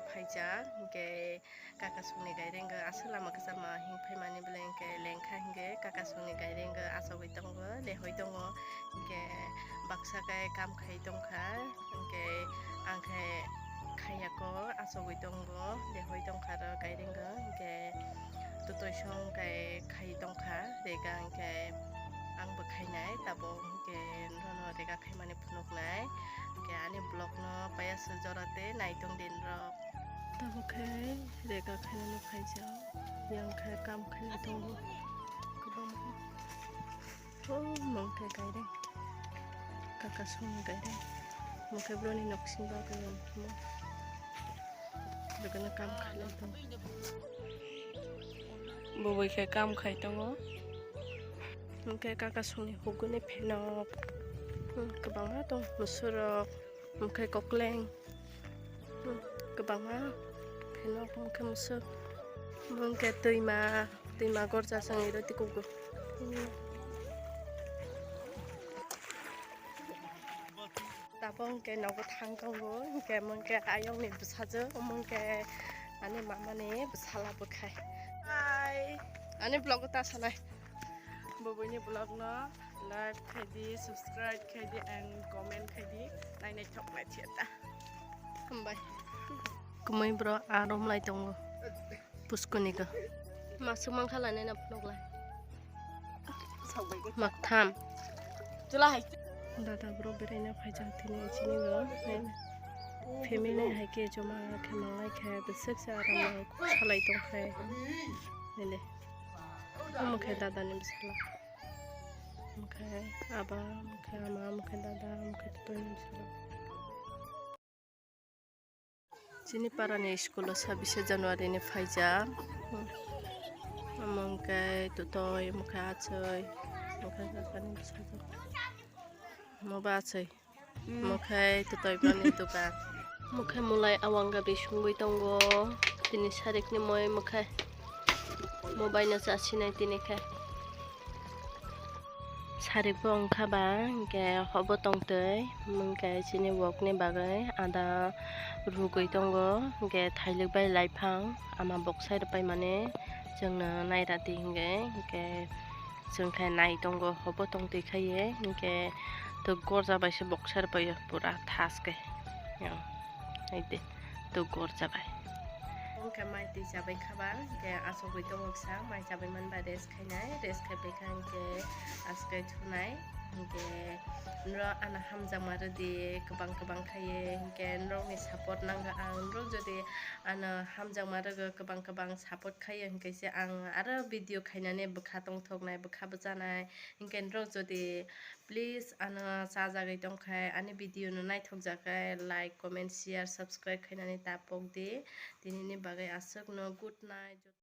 faijak hingke kakasungni gairenggo asalama kasama hingfaimani bele hingke lengkha hingke kakasungni gairenggo asogoi tongo lehoi tongo hingke baksa kai kam khai tongkha hingke angkhai khaiyako asogoi tongo lehoi tongkha ro gairenggo hingke tutoisong kai khai tongkha rega hingke angbo khainai tabo hingke nono rega khaimani phunuknai hingke ani blog no payasa jorate naitong din rok tabo khai rega khainani phaijak yang khai kam khainai tongo kubang mongkai gaireng kakasungni gaireng mongkai broni noksing bagai begana kam khainai tongo boboi khai kam khai tongo hingke kakasungni huguni phonok kwbangma dong musurok hingke kokleng kwbangma phonok hingke musuk hingke tuima gorjasang iro tikugo tabo hingke nogo thang tongo hingke ayongni bwchago hingke ani mamani bwchala bwkhai hi ani vlog ta sanai boboini vlog no like khaidi subscribe khaidi and comment khaidi nainai thoknai thiata hambai kumai bro arom lai tongo puskuni go masuk mangkhalane na phnoklai maktham julai dada bro berena phaijak tini chini go family haike joma khamalai kha besaksa aram salai tongkhai nele mungkai dada ni bisala mungkai aba mungkai ama mungkai dada mungkai tutoy ni bisala chini parani school 26 January ni phaijak mungkai tutoy mungkai achoi mungkai dada ni bisala moba achoi mungkai tutoy bani dukan mungkai mulai awangga bisungui tongo tini sarik ni moi mungkai mobile na sasinai tini khai sarik bo ongkhaba hingke hobo tongtoi mungkai chini wok ni bagai ada rugoi tongo hingke thailik bai laifang ama boksai pai mane jongno nairati hingke jongkhai nai tongo hobo tongtoi khaiye hingke to gorja bai se boksar pai pura thaske aide to gorja bai hingke mai tui jabai khaba hingke asogoi tongo kisa mai jabai manba rest khainai rest khaibai kha hingke askai thunai hingke nro ana hamjakma rodi kwbang khaiye hingke nrok ni support nangka ang nrok jodi ana hamjakma rogo kwbang support khaiye hingke se ang aro video khainani bwkha tongthoknai bwkha bwchanai hingke nrok jodi please ana chajagai tongkhai ani video no naithokjakai like comment share subscribe khainani tapok di tinini bagai asuk no good night.